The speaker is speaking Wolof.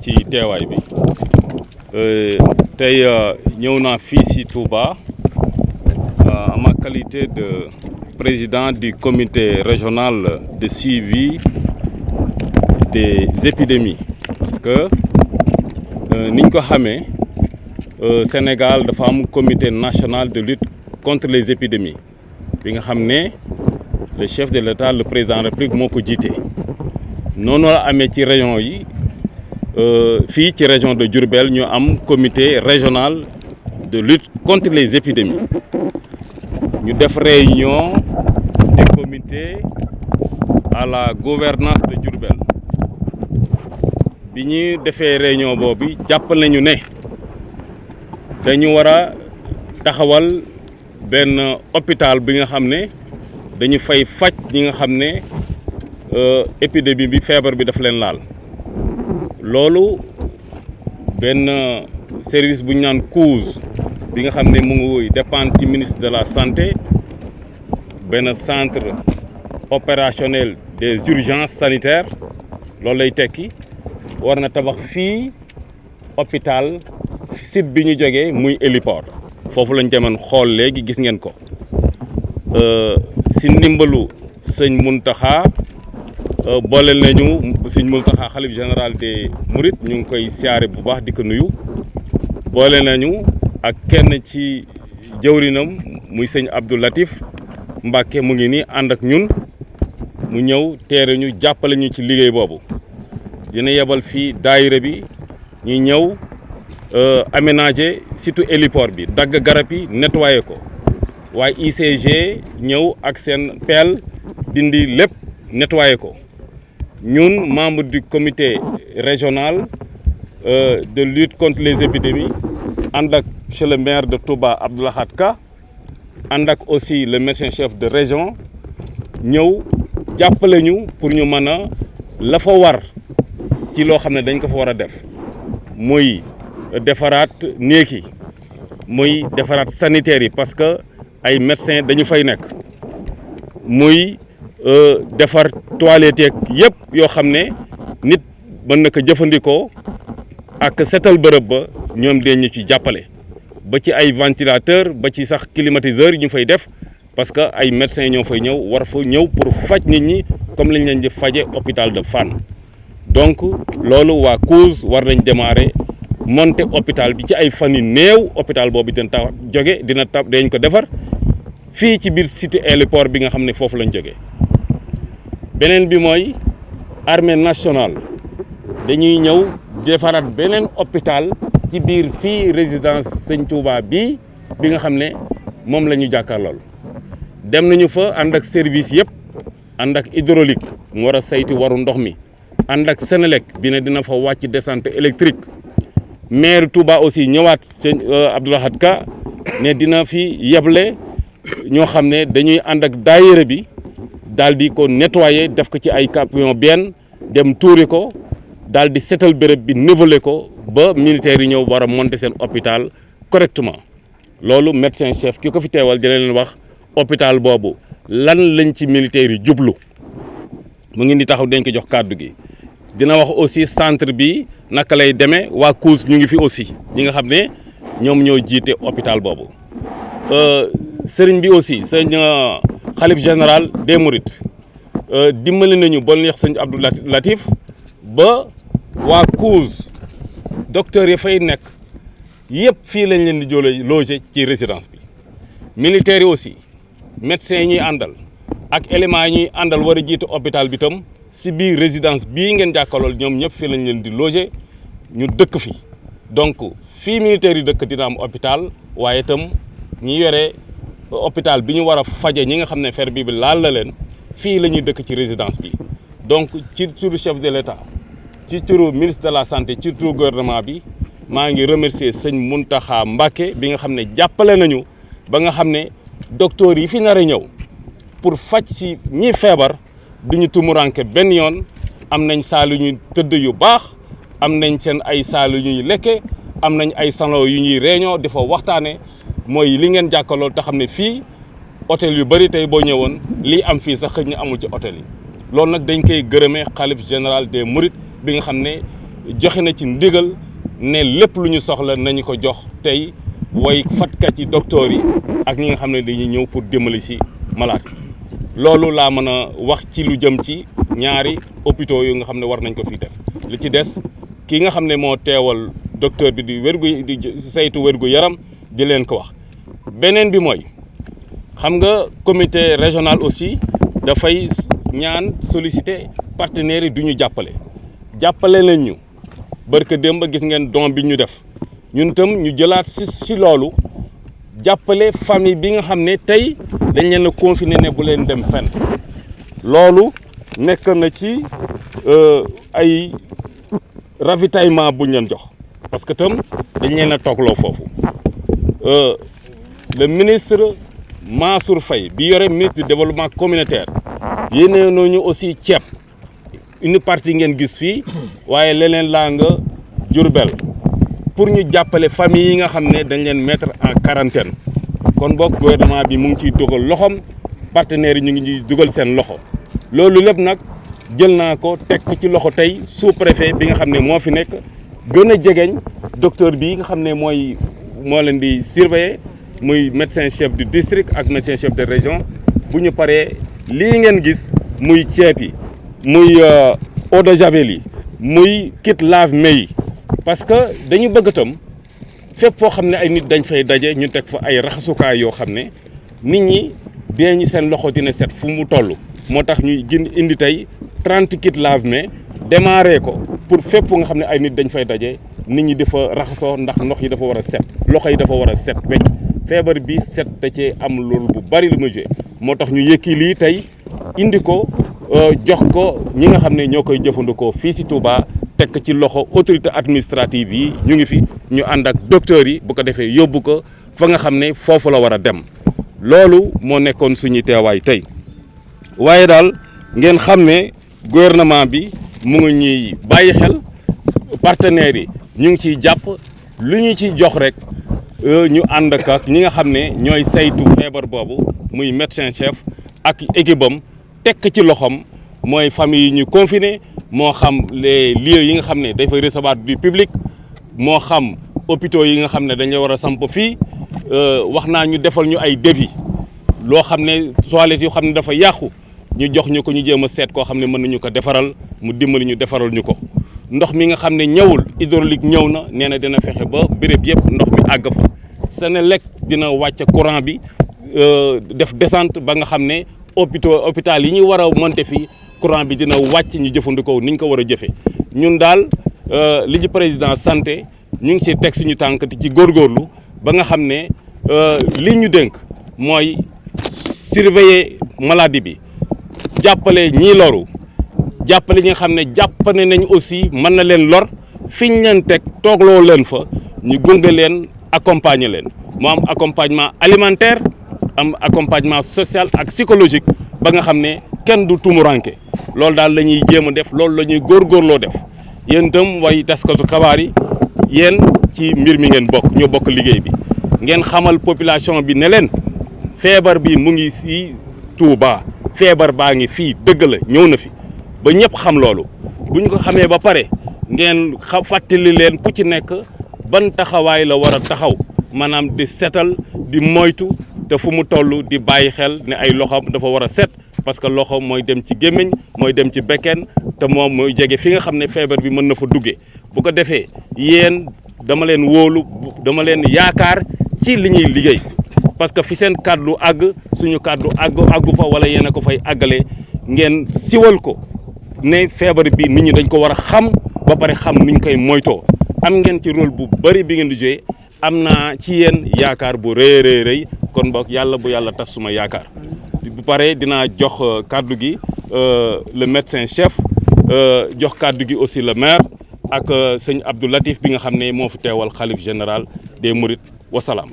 ci teewaay bi tey ñëw naa fii ci Touba en ma qualité de président du comité régional de suivi des épidémies parce que niñ ko xamee Sénégal dafa am comité national de lutte contre les épidémies bi nga xam ne le chef de l'État le président de la République moo ko jiite noonu la amee ci région yi fii ci région de Diourbel ñu am comité régional de lutte contre les épidémies ñu def réunion du comité à la gouvernance de Diourbel bi ñu defee réunion boobu jàpp nañu ne dañu war a taxawal benn hôpital bi nga xam ne dañu fay faj ñi nga xam ne épidémie bi feebar bi daf leen laal loolu benn service bu ñu naan COUS bi nga xam ne mu ngi dépendre ci ministre de la santé benn centre opérationnel des urgences sanitaires loolu lay tekki war na tabax fii hôpital site bi ñu jógee muy héliport foofu lañ demoon xool léegi gis ngeen ko si ndimbalu sëñ Muntaxa booleel nañu sëñ Muntaxa xalif général des Mourides ñu ngi koy siyaare bu baax di ko nuyu boole nañu ak kenn ci jëwrinam muy sëñ Abdou Latif Mbàkke mu ngi nii ànd ak ñun mu ñëw teere ñu jàppale ñu ci liggéey boobu dina yebal fii daayira bi ñu ñëw aménager surtout héliport bi dagg garab yi nettoyer ko waaye ICG ñëw ak seen pelle dindi lépp nettoyer ko ñun membre du comité régional de lutte contre les épidémies ànd ak monsieur le maire de Touba Abdou Lahad Ka ànd ak aussi le médecin chef de région ñëw jàppale ñu pour ñu mën a la fa war ci loo xam ne dañ ko fa war a def muy defaraat néeg yi muy defaraat sanitaires yi parce que ay médecins dañu fay nekk muy defar toilette yeeg yëpp yoo xam ne nit mën na ko jëfandikoo ak setal bërëb ba ñoom dañ ñu ci jàppale ba ci ay ventilateur ba ci sax climatiseur yi ñu fay def parce que ay médecins ñoo fay ñëw war fa ñëw pour faj nit ñi comme lañ leen di faje hôpital de Fann donc loolu waa COUS war nañ démarrer monter hôpital bi ci ay fan yu néew hôpital boobu dina tax jóge dina tab dañ ko defar fii ci biir cité héliport bi nga xam ne foofu lañ jógee beneen bi mooy armée nationale dañuy ñëw defaraat beneen hôpital ci biir fii résidence Sëñ Touba bi nga xam ne moom la ñu jàkkaarlool dem nañu fa ànd ak service yëpp ànd ak hydraulique mu war a saytu waru ndox mi ànd ak Sénélec bi ne dina fa wàcc descente électrique maire Touba aussi ñëwaat sëñ Abdou Lahad Ka ne dina fi yeble ñoo xam ne dañuy ànd ak daayira bi daal di ko nettoyer def ko ci ay camion benn dem tuuri ko daal di setal béréb bi niveler ko ba militaires yi ñëw war a monter seen hôpital correctement loolu médecin chef ki ko fi teewal dina leen wax hôpital boobu lan lañ ci militaires yi jublu mu ngi ni taxaw dañ ko jox kàddu gi dina wax aussi centre bi naka lay demee waa COUS ñu ngi fi aussi ñi nga xam ne ñoom ñoo jiite hôpital boobu sëriñ bi aussi sëñ xalif général des Mourides dimbali nañu ba neex sëñ Abdou Latif ba waa COUS docteurs yi fay nekk yëpp fii lañ leen di loger ci résidence bi militaires yi aussi médecins yi ñuy àndal ak éléments yi ñuy àndal war a jiite hôpital bi tam si biir résidence bii ngeen jàkkaarlool ñoom ñëpp fii lañ leen di loger ñu dëkk fi donc fii militaires yi dëkk dina am hôpital waaye itam ñi yore hôpital bi ñu war a faje ñi nga xam ne feebar bi laal la leen fii la ñuy dëkk ci résidence bi donc ci turu chef de l'État ci turu ministre de la santé ci turu gouvernement bi maa ngi remercier sëñ Muntaxa Mbàkke bi nga xam ne jàppale nañu ba nga xam ne docteurs yi fi nar a ñëw pour faj ci ñi feebar duñu tumuranke benn yoon am nañ saal yu ñuy tëdd yu baax am nañ seen ay saal yu ñuy lekke am nañ ay salon yu ñuy réunion di fa waxtaane mooy li ngeen jàkkaarloo te xam ne fii hôtel yu bëri tey boo ñëwoon lii am fii sax xëy na amul ci hôtel yi loolu nag dañ koy gërëmee xalif général des Mourides bi nga xam ne joxe na ci ndigal ne lépp lu ñu soxla nañu ko jox tey way fatkat yi docteur yi ak ñi nga xam ne dañuy ñëw pour dimbali ci malade loolu laa mën a wax ci lu jëm ci ñaari hôpitaux yu nga xam ne war nañ ko fi def li ci des ki nga xam ne moo teewal docteur bi di saytu wérgu yaram di leen ko wax. beneen bi mooy xam nga comité régional aussi dafay ñaan solliciter partenaires yi du ñu jàppale leen ñu barka démb gis ngeen don bi ñu def ñun tam ñu jëlaat si loolu jàppale famille bi nga xam ne tey dañ leen a confiné ne bu leen dem fenn loolu nekk na ci ay ravitaillement bu ñu leen jox parce que tam dañ leen a toogloo foofu le ministre Mansour Faye bi yore ministre du développement communautaire yéene nañu aussi ceeb une partie ngeen gis fii waaye leneen laa nga Diourbel pour ñu jàppale famille yi nga xam ne dañ leen mettre en quarantaine kon boog gouvernement bi mu ngi ciy dugal loxoom partenaires yi ñu ngi ñuy dugal seen loxo loolu lépp nag jël naa ko teg ci loxo tey sous préfet bi nga xam ne moo fi nekk gën a jegeñ docteur bi nga xam ne moo leen di surveiller muy médecin chef du district ak médecin chef de région bu ñu paree lii ngeen gis muy ceeb yi muy eau de javel yi muy kit lave-mains yi parce que dañu bëgg tam fépp foo xam ne ay nit dañ fay daje ñu teg fa ay raxasukaay yoo xam ne nit ñi dinañu seen loxo dina set fu mu toll moo tax ñuy indi tey 30 kit lave-mains démarré ko pour fépp fu nga xam ne ay nit dañ fay daje nit ñi dafa raxasoo ndax ndox yi dafa war a set loxo yi dafa war a set wecc feebar bi set da cee am loolu bu bari lu muy joué moo tax ñu yëkki lii tey indi ko jox ko ñi nga xam ne ñoo koy jëfandikoo fii ci Touba tekk ci loxo autorité administrative yi ñu ngi fi ñu ànd ak docteurs yi bu ko defee yóbbu ko fa nga xam ne foofu la war a dem loolu moo nekkoon suñuy teewaay tey waaye daal ngeen xam ne gouvernement bi mu ngi ñuy bàyyi xel partenaires yi ñu ngi ciy jàpp lu ñu ci jox rek ñu ànd ak ñi nga xam ne ñooy saytu feebar boobu muy médecin chef ak équipe am tekk ci loxoom mooy famille yi ñu confiné moo xam les lieux yi nga xam ne dafay recevoir du public moo xam hôpitaux yi nga xam ne dañu war a samp fii wax naa ñu defal ñu ay devis loo xam ne toilettes yoo xam ne dafa yàqu ñu jox ñu ko ñu jéem a seet koo xam ne mën nañu ko defaral mu dimbali ñu defaral ñu ko ndox mi nga xam ne ñëwul hydraulique ñëw na nee na dina fexe ba béréb yëpp ndox mi àgg fa Senelec dina wàcc courant bi def descente ba nga xam ne hôpital yi ñu war a monter fii courant bi dina wàcc ñu jëfandikoo ni ñu ko war a jëfee ñun daal li ci président santé ñu ngi si teg suñu tànk ci góorgóorlu ba nga xam ne li ñu dénk mooy surveiller maladie bi jàppale ñii loru jàppale ñi nga xam ne jàppane nañ aussi mën na leen lor fi ñu leen teg toogloo leen fa ñu gunge leen accompagner leen moo am accompagnement alimentaire am accompagnement social ak psychologique ba nga xam ne kenn du tumuranke loolu daal la ñuy jéem a def loolu la ñuy góorgóorloo def yéen itam way taskatu xabaar yi yéen ci mbir mi ngeen bokk ñoo bokk liggéey bi ngeen xamal population bi ne leen feebar bi mu ngi si Touba feebar baa ngi fii dëgg la ñëw na fi ba ñëpp xam loolu bu ñu ko xamee ba pare ngeen fàttali leen ku ci nekk ban taxawaay la war a taxaw maanaam di setal di moytu te fu mu toll di bàyyi xel ne ay loxoom dafa war a set parce que loxo mooy dem ci gémmiñ mooy dem ci bekken te moom mooy jege fi nga xam ne feebar bi mën na fa duggee bu ko defee yéen dama leen wóolu dama leen yaakaar ci li ñuy liggéey parce que fi seen kàddu àgg suñu kàddu àggu fa wala yéen a ko fay àggale ngeen siwal ko ne feebar bi nit ñi dañ ko war a xam ba pare xam ni ñu koy moytoo am ngeen ci rôle bu bari bi ngeen di joué am naa ci yéen yaakaar bu rëy kon boog yàlla bu yàlla tas suma yaakaar bu pare dinaa jox kàddu gi le médecin chef jox kàddu gi aussi le maire ak sëñ Abdou Latif bi nga xam ne moo fi teewal xalif général des Mourides wasalaam.